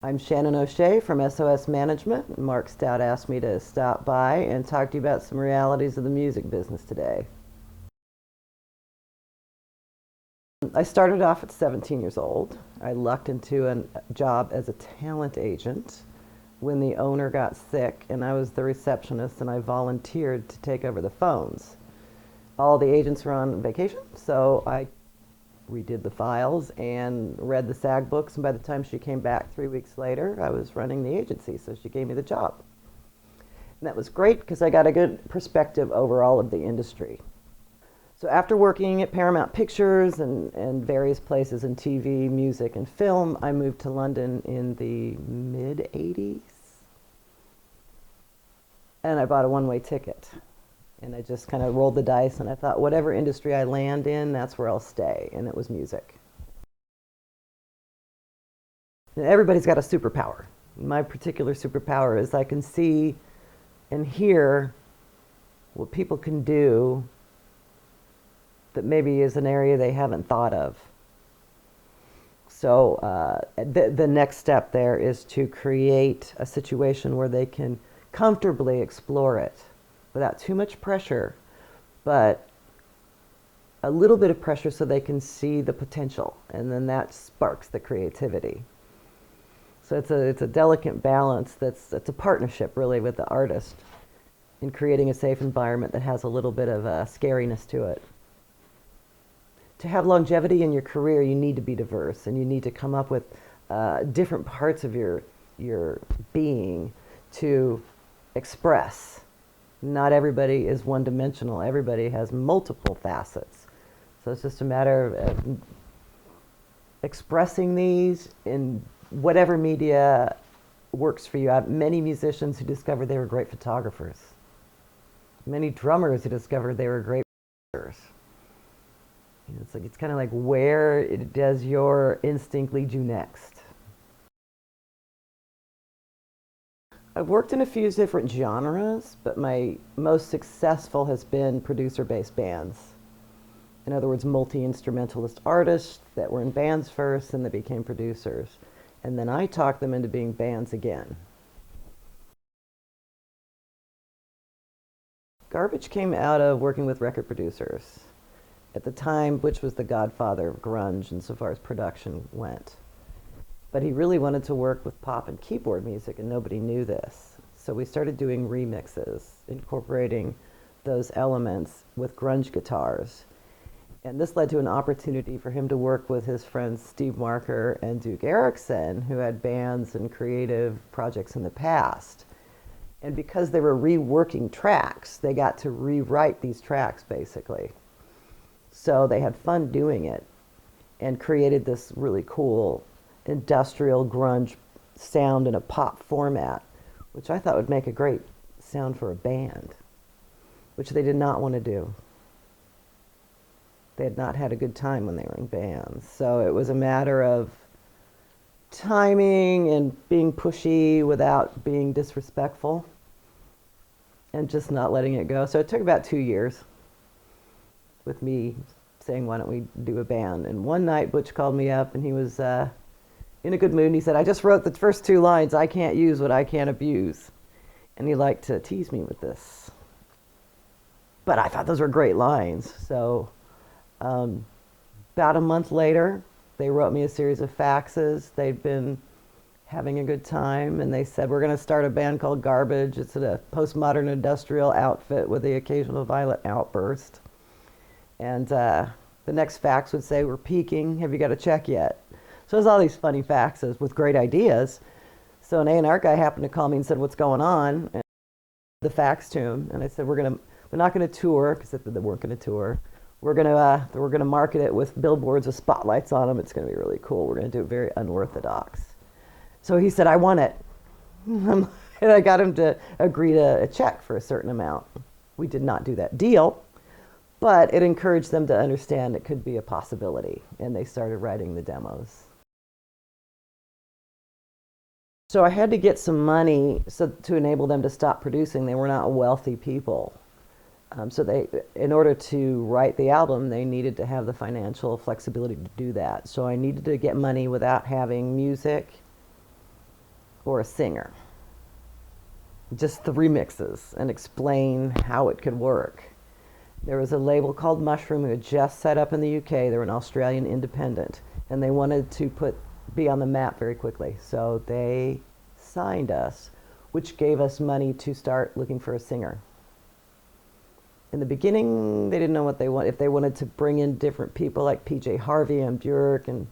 I'm Shannon O'Shea from SOS Management. Mark Stout asked me to stop by and talk to you about some realities of the music business today. I started off at 17 years old. I lucked into a job as a talent agent when the owner got sick, and I was the receptionist, and I volunteered to take over the phones. All the agents were on vacation, so I redid the files and read the SAG books, and by the time she came back 3 weeks later, I was running the agency, so she gave me the job. And that was great because I got a good perspective over all of the industry. So after working at Paramount Pictures and various places in TV, music, and film, I moved to London in the mid-'80s. And I bought a one-way ticket. And I just kind of rolled the dice, and I thought, whatever industry I land in, that's where I'll stay. And it was music. And everybody's got a superpower. My particular superpower is I can see and hear what people can do that maybe is an area they haven't thought of. So the next step there is to create a situation where they can comfortably explore it without too much pressure, but a little bit of pressure so they can see the potential, and then that sparks the creativity. So it's a delicate balance. It's a partnership really with the artist in creating a safe environment that has a little bit of a scariness to it. To have longevity in your career, you need to be diverse, and you need to come up with different parts of your being to express. Not everybody is one-dimensional. Everybody has multiple facets. So it's just a matter of expressing these in whatever media works for you. I have many musicians who discovered they were great photographers. Many drummers who discovered they were great writers. It's kind of like, where does your instinct lead you next? I've worked in a few different genres, but my most successful has been producer-based bands. In other words, multi-instrumentalist artists that were in bands first and they became producers. And then I talked them into being bands again. Garbage came out of working with record producers. At the time, Butch was the godfather of grunge insofar as production went. But he really wanted to work with pop and keyboard music, and nobody knew this. So we started doing remixes, incorporating those elements with grunge guitars. And this led to an opportunity for him to work with his friends Steve Marker and Duke Erickson, who had bands and creative projects in the past. And because they were reworking tracks, they got to rewrite these tracks, basically. So they had fun doing it and created this really cool industrial grunge sound in a pop format, which I thought would make a great sound for a band, which they did not want to do. They had not had a good time when they were in bands. So it was a matter of timing and being pushy without being disrespectful and just not letting it go. So it took about 2 years with me saying, why don't we do a band? And one night Butch called me up, and he was in a good mood, and he said, I just wrote the first 2 lines, I can't use what I can't abuse. And he liked to tease me with this. But I thought those were great lines. So about a month later, they wrote me a series of faxes. They'd been having a good time, and they said, we're going to start a band called Garbage. It's a postmodern industrial outfit with the occasional violent outburst. And the next fax would say, we're peaking, have you got a check yet? So there's all these funny faxes with great ideas. So an A&R guy happened to call me and said, what's going on? And the fax to him, and I said, we're not going to tour, because they weren't going to tour. We're going to market it with billboards with spotlights on them. It's going to be really cool. We're going to do it very unorthodox. So he said, I want it. And I got him to agree to a check for a certain amount. We did not do that deal, but it encouraged them to understand it could be a possibility, and they started writing the demos. So I had to get some money to enable them to stop producing. They were not wealthy people. So in order to write the album, they needed to have the financial flexibility to do that. So I needed to get money without having music or a singer. Just the remixes, and explain how it could work. There was a label called Mushroom who had just set up in the UK. They were an Australian independent, and they wanted to be on the map very quickly. So they signed us, which gave us money to start looking for a singer. In the beginning, they didn't know what they wanted. If they wanted to bring in different people like PJ Harvey and Bjork and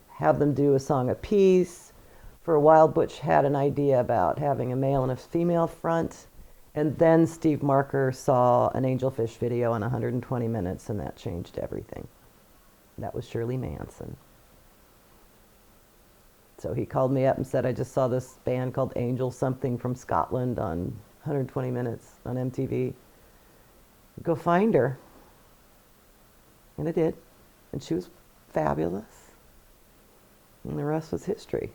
have them do a song apiece. For a while, Butch had an idea about having a male and a female front. And then Steve Marker saw an Angelfish video in 120 minutes, and that changed everything. That was Shirley Manson. So he called me up and said, I just saw this band called Angel something from Scotland on 120 minutes on MTV. Go find her. And I did. And she was fabulous. And the rest was history.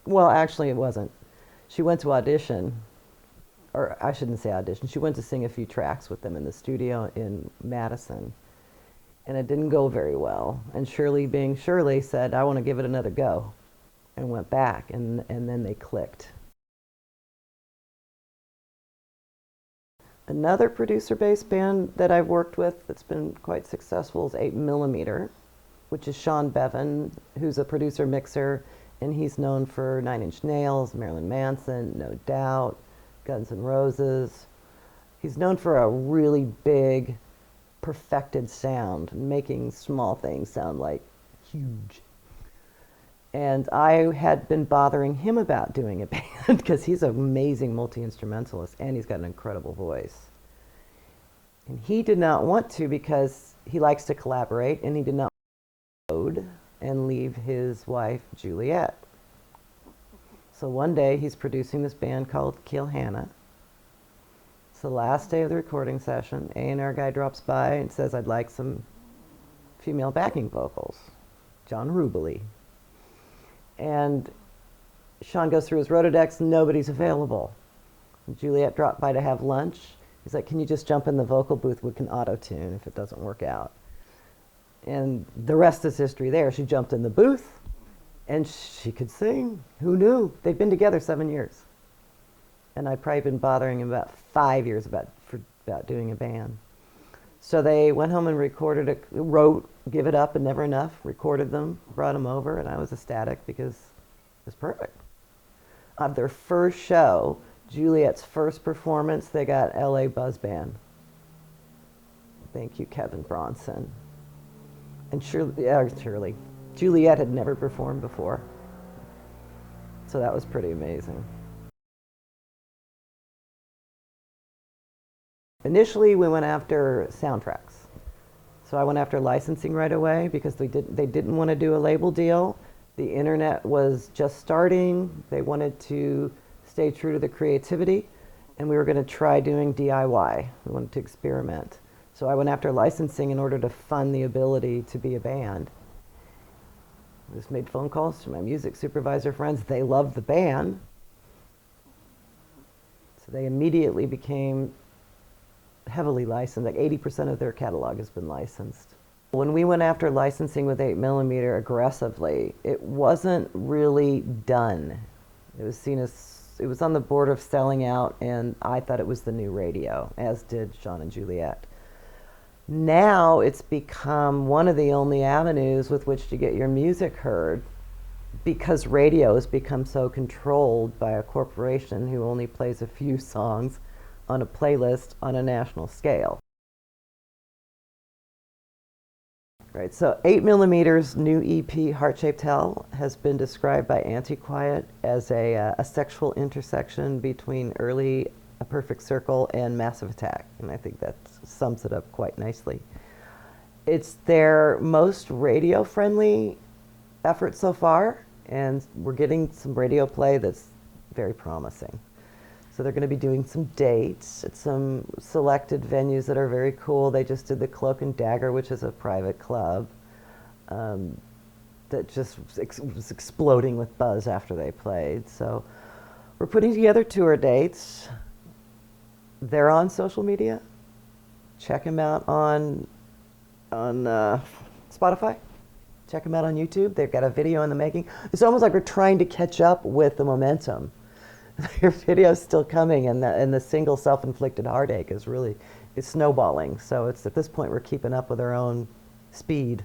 Well, actually, it wasn't. She went to audition. Or I shouldn't say audition. She went to sing a few tracks with them in the studio in Madison. And it didn't go very well. And Shirley, being Shirley, said, I want to give it another go. And went back. And then they clicked. Another producer-based band that I've worked with that's been quite successful is 8mm, which is Sean Bevan, who's a producer-mixer, and he's known for Nine Inch Nails, Marilyn Manson, No Doubt, Guns N' Roses. He's known for a really big, perfected sound, making small things sound like huge. And I had been bothering him about doing a band because he's an amazing multi-instrumentalist and he's got an incredible voice. And he did not want to because he likes to collaborate, and he did not want to and leave his wife, Juliet. So one day he's producing this band called Kill Hannah. It's the last day of the recording session. A&R guy drops by and says, I'd like some female backing vocals. John Rubely. And Sean goes through his Rolodex, nobody's available. And Juliet dropped by to have lunch. He's like, can you just jump in the vocal booth? We can auto-tune if it doesn't work out. And the rest is history there. She jumped in the booth, and she could sing. Who knew? They'd been together 7 years. And I'd probably been bothering him about 5 years about doing a band. So they went home and wrote Give It Up and Never Enough, recorded them, brought them over, and I was ecstatic because it was perfect. Of their first show, Juliet's first performance, they got LA Buzz Band. Thank you, Kevin Bronson. And Shirley. Juliet had never performed before. So that was pretty amazing. Initially, we went after soundtracks. So I went after licensing right away because they didn't want to do a label deal. The internet was just starting. They wanted to stay true to the creativity, and we were going to try doing DIY. We wanted to experiment. So I went after licensing in order to fund the ability to be a band. I just made phone calls to my music supervisor friends. They loved the band. So they immediately became heavily licensed. Like 80% of their catalog has been licensed. When we went after licensing with 8mm aggressively, it wasn't really done. It was seen as, it was on the border of selling out, and I thought it was the new radio, as did Sean and Juliet. Now it's become one of the only avenues with which to get your music heard because radio has become so controlled by a corporation who only plays a few songs on a playlist on a national scale. Right, so 8mm's new EP, Heart-Shaped Hell, has been described by Antiquiet as a sexual intersection between early A Perfect Circle and Massive Attack, and I think that sums it up quite nicely. It's their most radio-friendly effort so far, and we're getting some radio play that's very promising. So they're going to be doing some dates at some selected venues that are very cool. They just did the Cloak and Dagger, which is a private club that just was exploding with buzz after they played. So we're putting together tour dates. They're on social media. Check them out on Spotify. Check them out on YouTube. They've got a video in the making. It's almost like we're trying to catch up with the momentum. Your video's still coming, and the single self-inflicted heartache is snowballing. So it's at this point we're keeping up with our own speed.